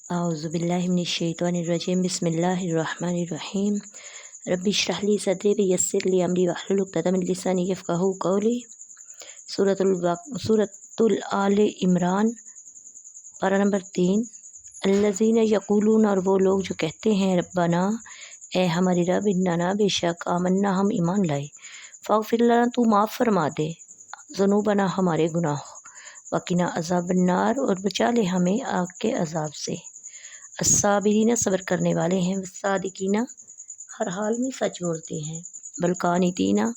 अऊज़ु बिल्लाहि मिनश शैतानिर रजीम बिस्मिल्लाहिर रहीम रब्बि इश्रह ली सदरी वयस्सिर ली अमरी वहलुल उक़दतम मिन लिसानी यफ़क़हू क़ौली। सूरतुल आले इमरान पारा नंबर 3। अल्लज़ीना यक़ूलून, और वो लोग जो कहते हैं, रब्बना, ए हमारे रब, इन्नना, बेशक, आमन्ना, हम ईमान लाए, फ़ाग़फ़िर लना, तू माफ़ फरमा दे, ज़ुनूबना, हमारे गुनाह, वक़िना अज़ाबन्नार, और बचा ले हमें आग के अज़ाब से। अस्साबिरीना, सब्र करने वाले हैं, वस्सादिकीना, हर हाल में सच बोलते हैं, वलकानितीना,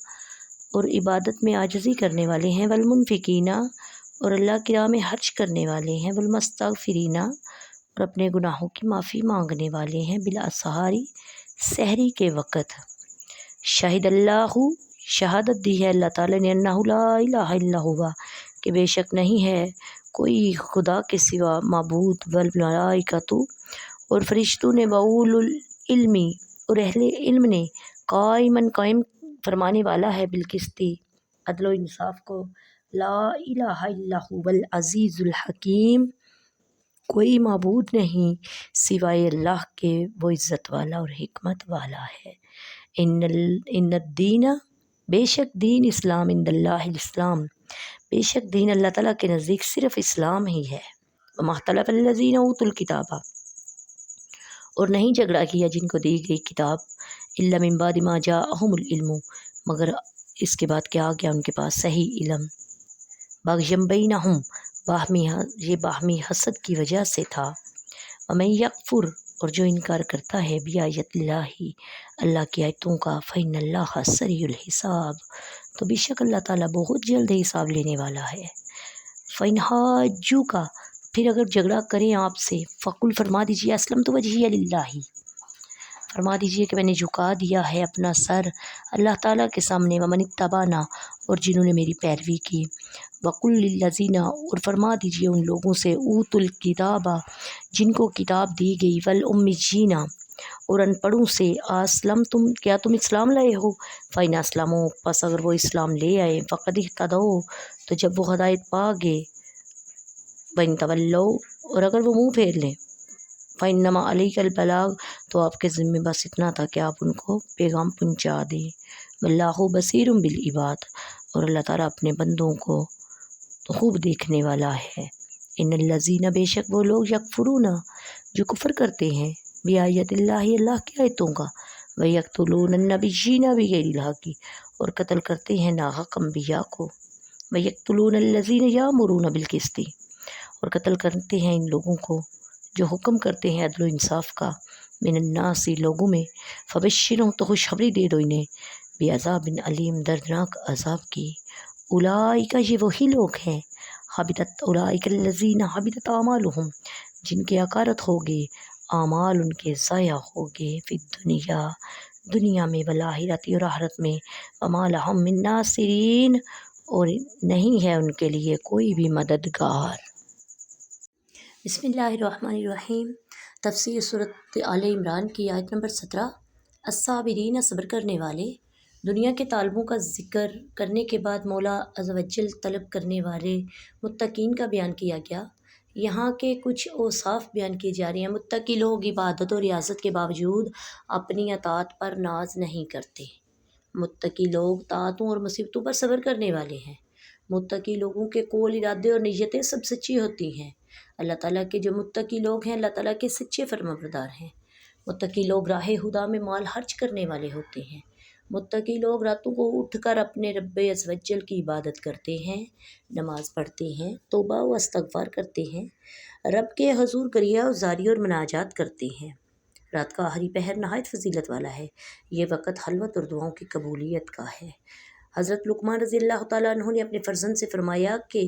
और इबादत में आजिज़ी करने वाले हैं, वलमुनफ़िकीना, और अल्लाह की राह में हर्ज करने वाले हैं, वलमुस्तग़फ़िरीना, और अपने गुनाहों की माफ़ी मांगने वाले हैं, बिल असहारी, सहरी के वक़्त। शाहिदल्लाहु, शहादत दी है अल्लाह ताला ने, अन्नहु ला इलाहा इल्ला हुवा, कि बेशक नहीं है कोई खुदा के सिवा माबूद, वल मलाइकतु, और फरिश्तों ने, व उलुल इल्मी, और अहले इल्म ने, काइमन, कायम फरमाने वाला है, बिलकिस्ती, अदल इंसाफ को, ला इलाहा इल्ला हुवल अज़ीज़ुल हकीम, कोई माबूद नहीं सिवाय अल्लाह के, वो इज़्ज़त वाला और हिकमत वाला है। इन्नद्दीना, बेशक दीन, इस्लाम, इंदल्लाहिल इस्लाम, बेशक दीन अल्लाह ताला के नज़दीक सिर्फ़ इस्लाम ही है। वमख्तलफ़ल्लज़ीना ऊतुल किताबा, और नहीं झगड़ा किया जिनको दी गई किताब, इल्ला मिन बादि मा जाअहुमुल इल्मु, मगर इसके बाद क्या आ गया उनके पास सही इल्म, बग़यम बैनहुम, ये बाहमी हसद की वजह से था। वमन यकफुर, और जो इनकार करता है, बिआयतिल्लाहि, अल्लाह की आयतों का, फ़इन्नल्लाह सरीउल हिसाब, तो बेशक अल्लाह ताला बहुत जल्द हिसाब लेने वाला है। फ़इन हाज्जूका, फिर अगर झगड़ा करें आपसे, फ़कुल, फरमा दीजिए, अस्लमतु वजहिया लिल्लाहि, फरमा दीजिए कि मैंने झुका दिया है अपना सर अल्लाह ताला के सामने, वमनित्तबाना, और जिन्होंने मेरी पैरवी की, वकुल लिल्लज़ीना, और फरमा दीजिए उन लोगों से, ऊतुल किताबा, जिनको किताब दी गई, वल उम्मीजीना, और अनपढ़ों से, अस्लम तुम, क्या तुम इस्लाम लाए हो, फ़इन अस्लमो, बस अगर वो इस्लाम ले आए, फ़क़द इह्तदौ, तो जब वो हदायत पा गए, वइन तवल्लो, और अगर वो मुँह फेर लें, फ़इन्नमा अलैकल बलाग, तो आपके ज़िम्मे बस इतना था कि आप उनको पैगाम पहुँचा दें। वल्लाहु बसीरुम बिल इबाद, और अल्लाह ताला अपने बंदों को तो खूब देखने वाला है। इन्नल्लज़ीना, बेशक वो लोग, यकफुरूना, जो कुफ्र करते हैं, बिआयतिल्लाहि, अल्लाह की आयतों का, व यक़्तुलूनन नबिय्यीना बिग़ैरिल हक़्क़ि, और कत्ल करते हैं नाहक़ अम्बिया को, व यक़्तुलूनल्लज़ीना यामुरूना बिल क़िस्ति, और कत्ल करते हैं इन लोगों को जो हुक्म करते हैं अदल इंसाफ का, मिनन्नासी, लोगों में, फ़बश्शिरहुम, तो खुशखबरी दे दो इन्हें, बिअज़ाबिन अलीम, दर्दनाक अज़ाब की। उलाइका, ये वही लोग हैं, हबितत उलाइकल्लज़ीना हबितत आमालुहुम, जिनके अकारत हो गए आमाल, उनके ज़ाया हो गए, फिद दुनिया, दुनिया में, वल आखिरत, और आखिरत में, वमा लहुम मिन नासिरीन, और नहीं है उनके लिए कोई भी मददगार। बिस्मिल्लाहिर्रहमानिर्रहीम। तफ़सीर सूरत आले इमरान की आयत नंबर 17। अस्साबिरीन, सब्र करने वाले। दुनिया के तालबों का ज़िक्र करने के बाद मौला अज़्ज़ व जल तलब करने वाले मुत्तकीन का बयान किया गया। यहाँ के कुछ औसाफ बयान किए जा रहे हैं। मुत्तकी लोग इबादत और रियाज़त के बावजूद अपनी अताअत पर नाज नहीं करते। मुत्तकी लोग ताअतों और मुसीबतों पर सब्र करने वाले हैं। मुत्तकी लोगों के कौल, इरादे और नीयतें सब सच्ची होती हैं। अल्लाह ताला के जो मुत्तकी लोग हैं, अल्लाह ताला के सच्चे फरमाबरदार हैं। मुत्तकी लोग राह हुदा में माल खर्च करने वाले होते हैं। मुत्तकी लोग रातों को उठकर अपने रब्बे अज़्ज़ व जल की इबादत करते हैं, नमाज़ पढ़ते हैं, तौबा व इस्तग़फ़ार करते हैं, रब के हुज़ूर करिया उज़ारी और मुनाजात करते हैं। रात का आखिरी पहर नहायत फजीलत वाला है। ये वक़्त खलवत और दुआओं की कबूलियत का है। हज़रत लुक़मान रज़ियल्लाहु तआला अन्हु ने अपने फ़र्जंद से फरमाया कि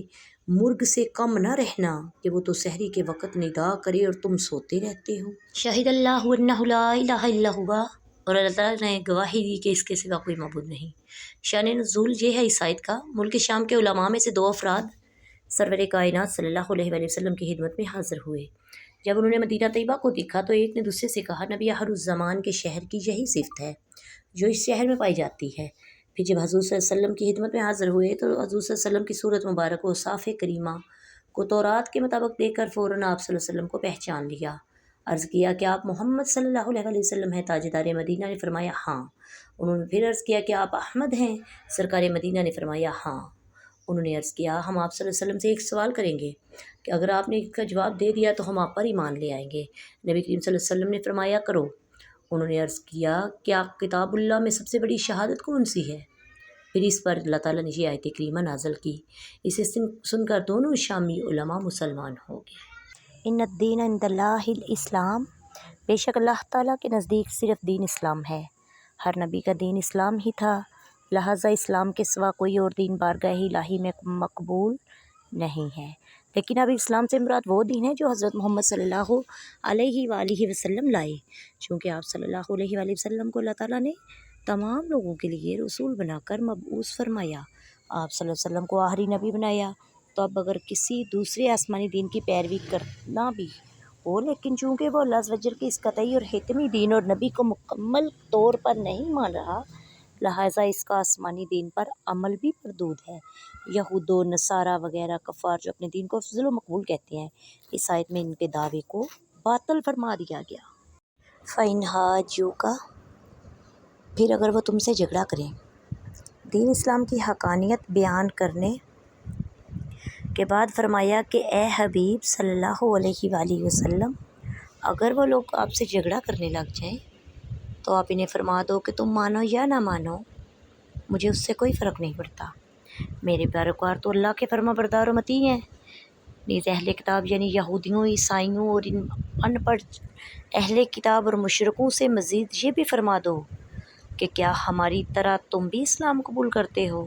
मुर्ग से कम न रहना कि वो तो सहरी के वक़्त निदा करे और तुम सोते रहते हो। शाहिदल्लाहु अन्नहु ला इलाहा इल्ला हुवा, और अल्लाह ताला ने गवाही दी कि इसके सिवा कोई मबूद नहीं। शान नुज़ूल ये है इस आयत का, मुल्क शाम के उलमा में से 2 अफराद सरवर कायनात सल्लल्लाहु अलैहि वसल्लम की खिदमत में हाज़िर हुए। जब उन्होंने मदीना तैयबा को देखा तो एक ने दूसरे से कहा, नबी आखिरुज़्ज़मान के शहर की यही सिफ़त है जो इस शहर में पाई जाती है। फिर जब हज़ूर सल्लल्लाहु अलैहि वसल्लम की खिदमत में हाज़िर हुए तो हज़ूर सल्लल्लाहु अलैहि वसल्लम की सूरत मुबारक व साफ़ करीमा को तौरात के मुताबिक देखकर फ़ौरन आप सल्लल्लाहु अलैहि वसल्लम को पहचान लिया। عرض کیا کہ آپ محمد صلی اللہ علیہ وسلم ہیں تاجدار مدینہ؟ نے فرمایا ہاں۔ انہوں نے پھر عرض کیا کہ آپ احمد ہیں سرکار مدینہ؟ نے فرمایا ہاں۔ انہوں نے عرض کیا ہم آپ صلی اللہ علیہ وسلم سے ایک سوال کریں گے کہ اگر آپ نے اس کا جواب دے دیا تو ہم آپ پر ایمان لے آئیں گے۔ نبی کریم صلی اللہ علیہ وسلم نے فرمایا کرو۔ انہوں نے عرض کیا کیا کتاب اللہ میں سب سے بڑی شہادت کون سی ہے؟ پھر اس پر اللہ تعالیٰ نے یہ آیت کریمہ نازل کی۔ اسے سن کر دونوں شامی علماء مسلمان ہو گئے۔ ان الدین عند اللہ الاسلام، بے شک اللہ تعالیٰ کے نزدیک صرف دین اسلام ہے۔ ہر نبی کا دین اسلام ہی تھا، لہٰذا اسلام کے سوا کوئی اور دین بارگاہ الہی میں مقبول نہیں ہے۔ لیکن اب اسلام سے مراد وہ دین ہے جو حضرت محمد صلی اللہ علیہ وآلہ وسلم لائے، چونکہ آپ صلی اللہ علیہ وآلہ وسلم کو اللہ تعالیٰ نے تمام لوگوں کے لیے رسول بنا کر مبعوث فرمایا، آپ صلی اللہ علیہ وسلم کو آخری نبی بنایا۔ تو اب اگر کسی دوسرے آسمانی دین کی پیروی کرنا بھی ہو، لیکن چونکہ وہ اللہ عز و جل کے اس قطعی اور حتمی دین اور نبی کو مکمل طور پر نہیں مان رہا، لہٰذا اس کا آسمانی دین پر عمل بھی مردود ہے۔ یہود و نصارہ وغیرہ کفار جو اپنے دین کو افضل و مقبول کہتے ہیں، اس آیت میں ان کے دعوے کو باطل فرما دیا گیا۔ فَإِنْ حَاجُّوكَ، پھر اگر وہ تم سے جھگڑا کریں دین اسلام کی حقانیت بیان کرنے کے بعد فرمایا کہ اے حبیب صلی اللہ علیہ وآلہ وسلم، اگر وہ لوگ آپ سے جھگڑا کرنے لگ جائیں تو آپ انہیں فرما دو کہ تم مانو یا نہ مانو، مجھے اس سے کوئی فرق نہیں پڑتا، میرے پیروکار تو اللہ کے فرما بردار و مطیع ہیں۔ نیز اہل کتاب یعنی یہودیوں، عیسائیوں اور ان پڑھ اہل کتاب اور مشرکوں سے مزید یہ بھی فرما دو کہ کیا ہماری طرح تم بھی اسلام قبول کرتے ہو؟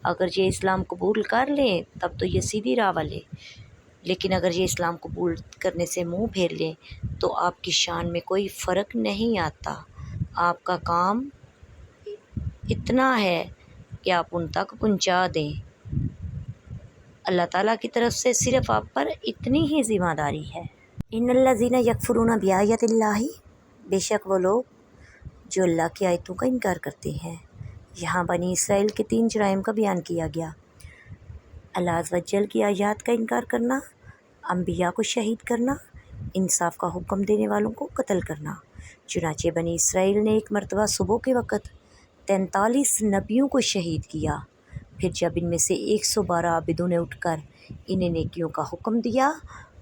اگر یہ اسلام قبول کر لیں تب تو یہ سیدھی راہ والے، لیکن اگر یہ اسلام قبول کرنے سے منہ پھیر لیں تو آپ کی شان میں کوئی فرق نہیں آتا، آپ کا کام اتنا ہے کہ آپ ان تک پہنچا دیں، اللہ تعالیٰ کی طرف سے صرف آپ پر اتنی ہی ذمہ داری ہے۔ ان الذین یکفرون بآیات اللہ، بے شک وہ لوگ جو اللہ کی آیتوں کا انکار کرتے ہیں۔ یہاں بنی اسرائیل کے 3 جرائم کا بیان کیا گیا۔ اللہ عز و جل کی آیات کا انکار کرنا، انبیاء کو شہید کرنا، انصاف کا حکم دینے والوں کو قتل کرنا۔ چنانچہ بنی اسرائیل نے ایک مرتبہ صبح کے وقت 43 نبیوں کو شہید کیا، پھر جب ان میں سے 112 عابدوں نے اٹھ کر انہیں نیکیوں کا حکم دیا،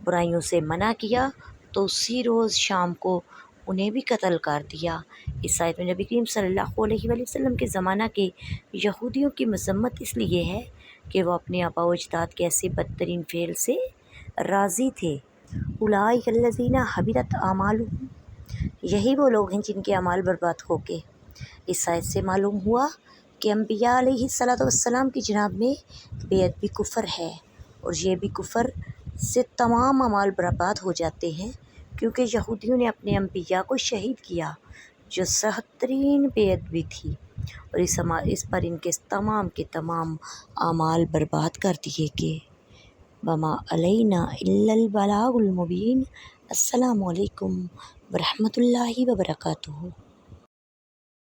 برائیوں سے منع کیا، تو اسی روز شام کو انہیں بھی قتل کر دیا۔ اس آیت میں نبی کریم صلی اللہ علیہ وآلہ وسلم کے زمانہ کے یہودیوں کی مذمت اس لیے ہے کہ وہ اپنے آباء و اجداد کے ایسے بدترین فعل سے راضی تھے۔ اولئک الذین حبطت اعمالهم، یہی وہ لوگ ہیں جن کے اعمال برباد ہو گئے۔ اس آیت سے معلوم ہوا کہ انبیاء علیہ السلام کی جناب میں بے ادبی کفر ہے، اور یہ بھی کفر سے تمام اعمال برباد ہو جاتے ہیں، کیونکہ یہودیوں نے اپنے انبیاء کو شہید کیا جو سخت ترین بے ادبی تھی، اور اس پر ان کے تمام اعمال برباد کر دیے گئے۔ وما علینا الا البلاغ المبین۔ السلام علیکم ورحمۃ اللہ وبرکاتہ۔